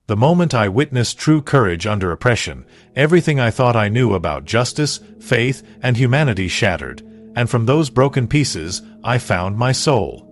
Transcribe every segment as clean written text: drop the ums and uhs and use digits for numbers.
The moment I witnessed true courage under oppression, everything I thought I knew about justice, faith, and humanity shattered, and from those broken pieces, I found my soul.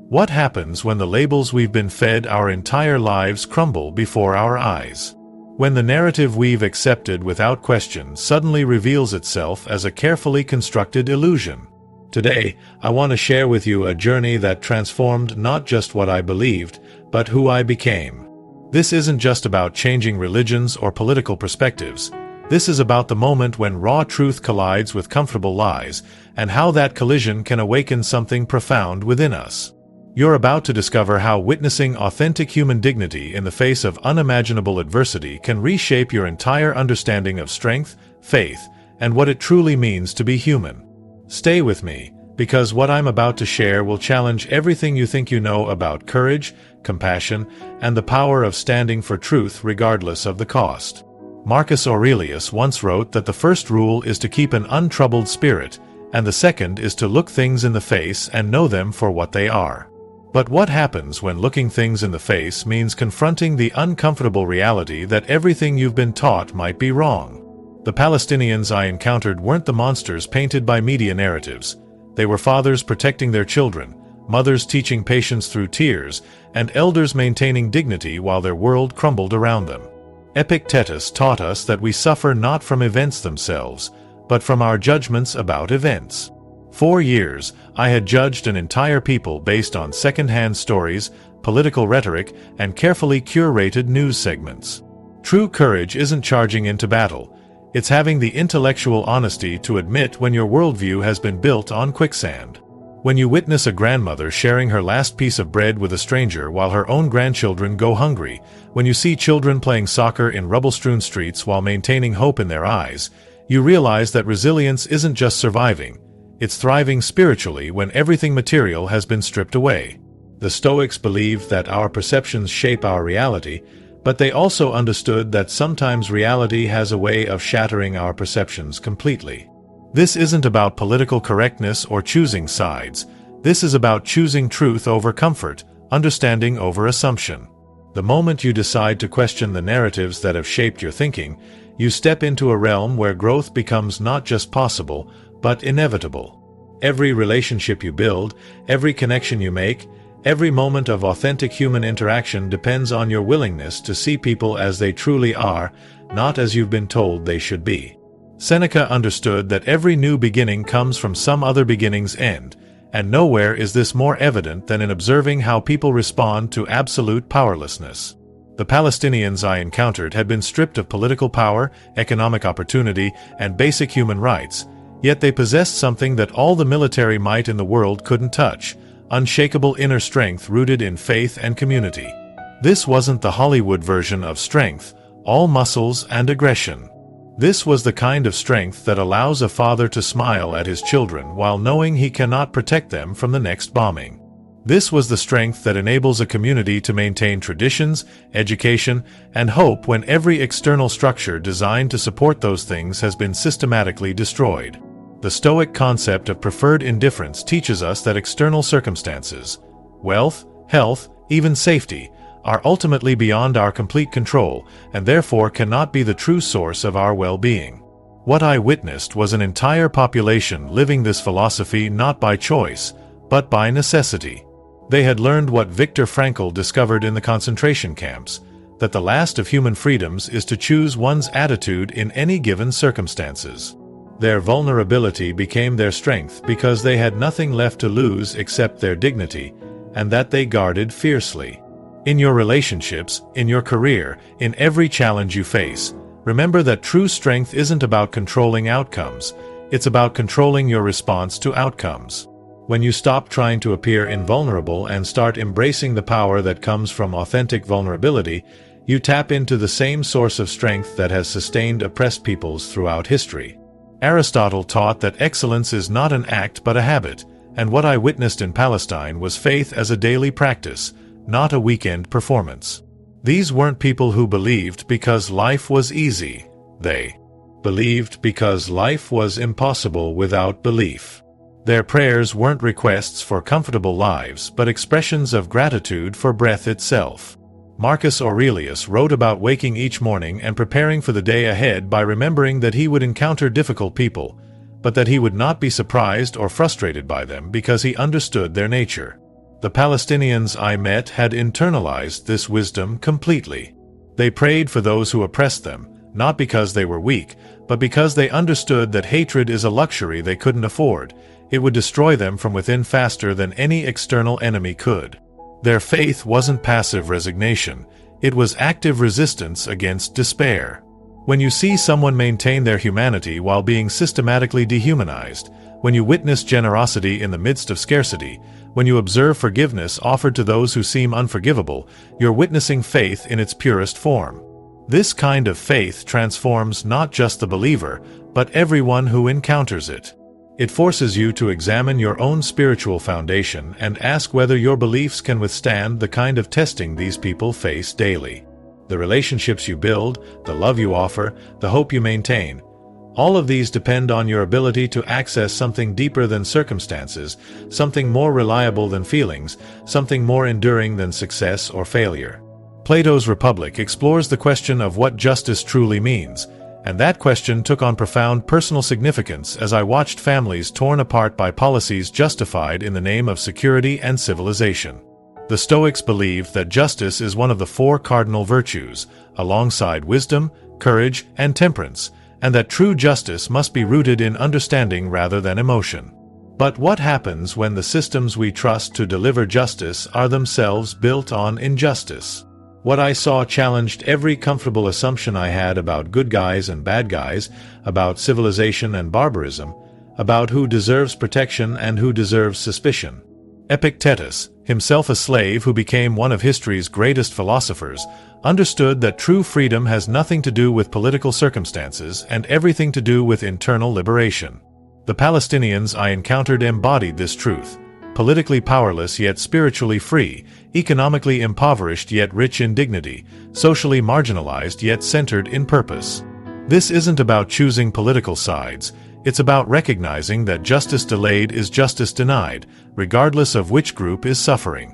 What happens when the labels we've been fed our entire lives crumble before our eyes? When the narrative we've accepted without question suddenly reveals itself as a carefully constructed illusion? Today, I want to share with you a journey that transformed not just what I believed, but who I became. This isn't just about changing religions or political perspectives. This is about the moment when raw truth collides with comfortable lies, and how that collision can awaken something profound within us. You're about to discover how witnessing authentic human dignity in the face of unimaginable adversity can reshape your entire understanding of strength, faith, and what it truly means to be human. Stay with me, because what I'm about to share will challenge everything you think you know about courage, compassion, and the power of standing for truth regardless of the cost. Marcus Aurelius once wrote that the first rule is to keep an untroubled spirit, and the second is to look things in the face and know them for what they are. But what happens when looking things in the face means confronting the uncomfortable reality that everything you've been taught might be wrong? The Palestinians I encountered weren't the monsters painted by media narratives. They were fathers protecting their children, mothers teaching patience through tears, and elders maintaining dignity while their world crumbled around them. Epictetus taught us that we suffer not from events themselves, but from our judgments about events. For years, I had judged an entire people based on second-hand stories, political rhetoric, and carefully curated news segments. True courage isn't charging into battle. It's having the intellectual honesty to admit when your worldview has been built on quicksand. When you witness a grandmother sharing her last piece of bread with a stranger while her own grandchildren go hungry, when you see children playing soccer in rubble-strewn streets while maintaining hope in their eyes, you realize that resilience isn't just surviving. It's thriving spiritually when everything material has been stripped away. The Stoics believed that our perceptions shape our reality, but they also understood that sometimes reality has a way of shattering our perceptions completely. This isn't about political correctness or choosing sides. This is about choosing truth over comfort, understanding over assumption. The moment you decide to question the narratives that have shaped your thinking, you step into a realm where growth becomes not just possible, but inevitable. Every relationship you build, every connection you make, every moment of authentic human interaction depends on your willingness to see people as they truly are, not as you've been told they should be. Seneca understood that every new beginning comes from some other beginning's end, and nowhere is this more evident than in observing how people respond to absolute powerlessness. The Palestinians I encountered had been stripped of political power, economic opportunity, and basic human rights, yet they possessed something that all the military might in the world couldn't touch: unshakable inner strength rooted in faith and community. This wasn't the Hollywood version of strength, all muscles and aggression. This was the kind of strength that allows a father to smile at his children while knowing he cannot protect them from the next bombing. This was the strength that enables a community to maintain traditions, education, and hope when every external structure designed to support those things has been systematically destroyed. The Stoic concept of preferred indifference teaches us that external circumstances, wealth, health, even safety, are ultimately beyond our complete control and therefore cannot be the true source of our well-being. What I witnessed was an entire population living this philosophy not by choice, but by necessity. They had learned what Viktor Frankl discovered in the concentration camps, that the last of human freedoms is to choose one's attitude in any given circumstances. Their vulnerability became their strength because they had nothing left to lose except their dignity, and that they guarded fiercely. In your relationships, in your career, in every challenge you face, remember that true strength isn't about controlling outcomes, it's about controlling your response to outcomes. When you stop trying to appear invulnerable and start embracing the power that comes from authentic vulnerability, you tap into the same source of strength that has sustained oppressed peoples throughout history. Aristotle taught that excellence is not an act but a habit, and what I witnessed in Palestine was faith as a daily practice, not a weekend performance. These weren't people who believed because life was easy. They believed because life was impossible without belief. Their prayers weren't requests for comfortable lives but expressions of gratitude for breath itself. Marcus Aurelius wrote about waking each morning and preparing for the day ahead by remembering that he would encounter difficult people, but that he would not be surprised or frustrated by them because he understood their nature. The Palestinians I met had internalized this wisdom completely. They prayed for those who oppressed them, not because they were weak, but because they understood that hatred is a luxury they couldn't afford. It would destroy them from within faster than any external enemy could. Their faith wasn't passive resignation, it was active resistance against despair. When you see someone maintain their humanity while being systematically dehumanized, when you witness generosity in the midst of scarcity, when you observe forgiveness offered to those who seem unforgivable, you're witnessing faith in its purest form. This kind of faith transforms not just the believer, but everyone who encounters it. It forces you to examine your own spiritual foundation and ask whether your beliefs can withstand the kind of testing these people face daily. The relationships you build, the love you offer, the hope you maintain, all of these depend on your ability to access something deeper than circumstances, something more reliable than feelings, something more enduring than success or failure. Plato's Republic explores the question of what justice truly means, and that question took on profound personal significance as I watched families torn apart by policies justified in the name of security and civilization. The Stoics believed that justice is one of the four cardinal virtues, alongside wisdom, courage, and temperance, and that true justice must be rooted in understanding rather than emotion. But what happens when the systems we trust to deliver justice are themselves built on injustice? What I saw challenged every comfortable assumption I had about good guys and bad guys, about civilization and barbarism, about who deserves protection and who deserves suspicion. Epictetus, himself a slave who became one of history's greatest philosophers, understood that true freedom has nothing to do with political circumstances and everything to do with internal liberation. The Palestinians I encountered embodied this truth. Politically powerless yet spiritually free, economically impoverished yet rich in dignity, socially marginalized yet centered in purpose. This isn't about choosing political sides, it's about recognizing that justice delayed is justice denied, regardless of which group is suffering.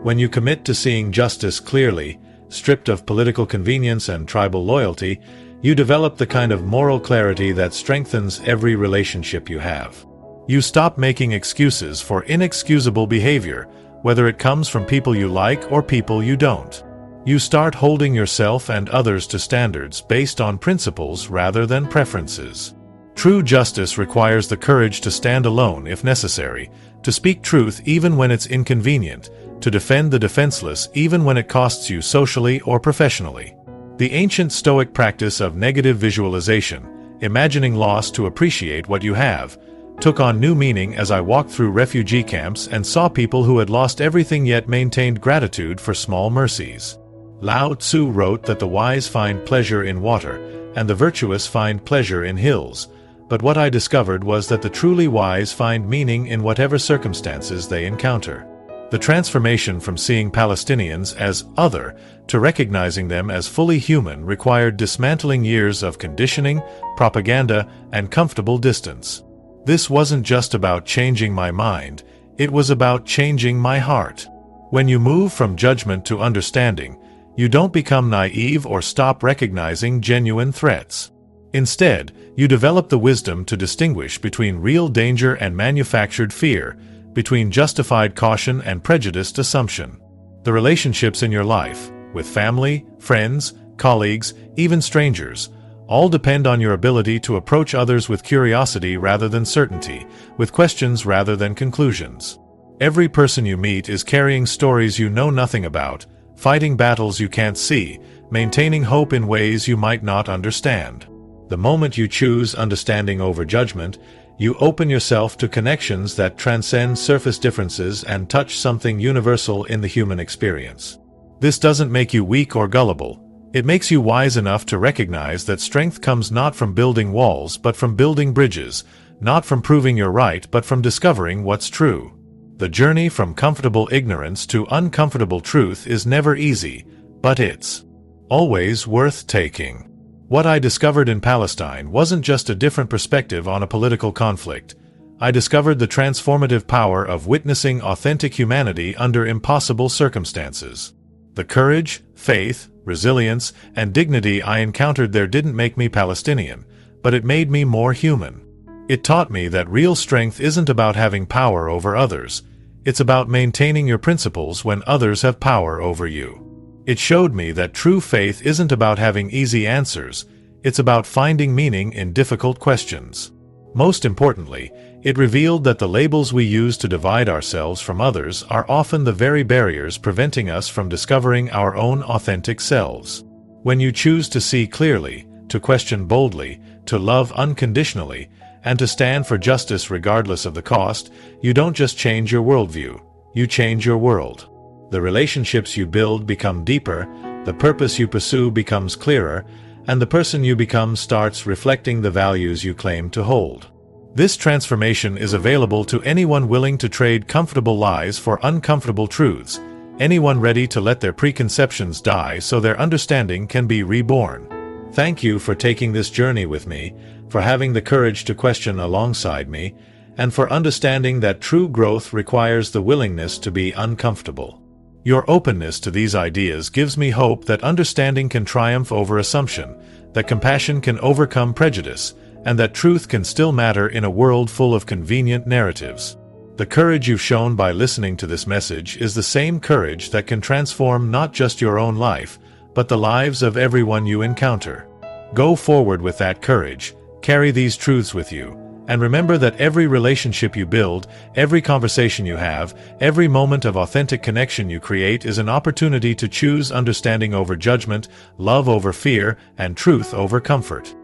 When you commit to seeing justice clearly, stripped of political convenience and tribal loyalty, you develop the kind of moral clarity that strengthens every relationship you have. You stop making excuses for inexcusable behavior, whether it comes from people you like or people you don't. You start holding yourself and others to standards based on principles rather than preferences. True justice requires the courage to stand alone if necessary, to speak truth even when it's inconvenient, to defend the defenseless even when it costs you socially or professionally. The ancient Stoic practice of negative visualization, imagining loss to appreciate what you have, took on new meaning as I walked through refugee camps and saw people who had lost everything yet maintained gratitude for small mercies. Lao Tzu wrote that the wise find pleasure in water, and the virtuous find pleasure in hills, but what I discovered was that the truly wise find meaning in whatever circumstances they encounter. The transformation from seeing Palestinians as other to recognizing them as fully human required dismantling years of conditioning, propaganda, and comfortable distance. This wasn't just about changing my mind, it was about changing my heart. When you move from judgment to understanding, you don't become naive or stop recognizing genuine threats. Instead, you develop the wisdom to distinguish between real danger and manufactured fear, between justified caution and prejudiced assumption. The relationships in your life, with family, friends, colleagues, even strangers, all depend on your ability to approach others with curiosity rather than certainty, with questions rather than conclusions. Every person you meet is carrying stories you know nothing about, fighting battles you can't see, maintaining hope in ways you might not understand. The moment you choose understanding over judgment, you open yourself to connections that transcend surface differences and touch something universal in the human experience. This doesn't make you weak or gullible. It makes you wise enough to recognize that strength comes not from building walls but from building bridges, not from proving you're right but from discovering what's true. The journey from comfortable ignorance to uncomfortable truth is never easy, but it's always worth taking. What I discovered in Palestine wasn't just a different perspective on a political conflict. I discovered the transformative power of witnessing authentic humanity under impossible circumstances. The courage, faith, resilience, and dignity I encountered there didn't make me Palestinian, but it made me more human. It taught me that real strength isn't about having power over others. It's about maintaining your principles when others have power over you. It showed me that true faith isn't about having easy answers. It's about finding meaning in difficult questions. Most importantly, it revealed that the labels we use to divide ourselves from others are often the very barriers preventing us from discovering our own authentic selves. When you choose to see clearly, to question boldly, to love unconditionally, and to stand for justice regardless of the cost, you don't just change your worldview, you change your world. The relationships you build become deeper, the purpose you pursue becomes clearer, and the person you become starts reflecting the values you claim to hold. This transformation is available to anyone willing to trade comfortable lies for uncomfortable truths, anyone ready to let their preconceptions die so their understanding can be reborn. Thank you for taking this journey with me, for having the courage to question alongside me, and for understanding that true growth requires the willingness to be uncomfortable. Your openness to these ideas gives me hope that understanding can triumph over assumption, that compassion can overcome prejudice, and that truth can still matter in a world full of convenient narratives. The courage you've shown by listening to this message is the same courage that can transform not just your own life, but the lives of everyone you encounter. Go forward with that courage, carry these truths with you, and remember that every relationship you build, every conversation you have, every moment of authentic connection you create is an opportunity to choose understanding over judgment, love over fear, and truth over comfort.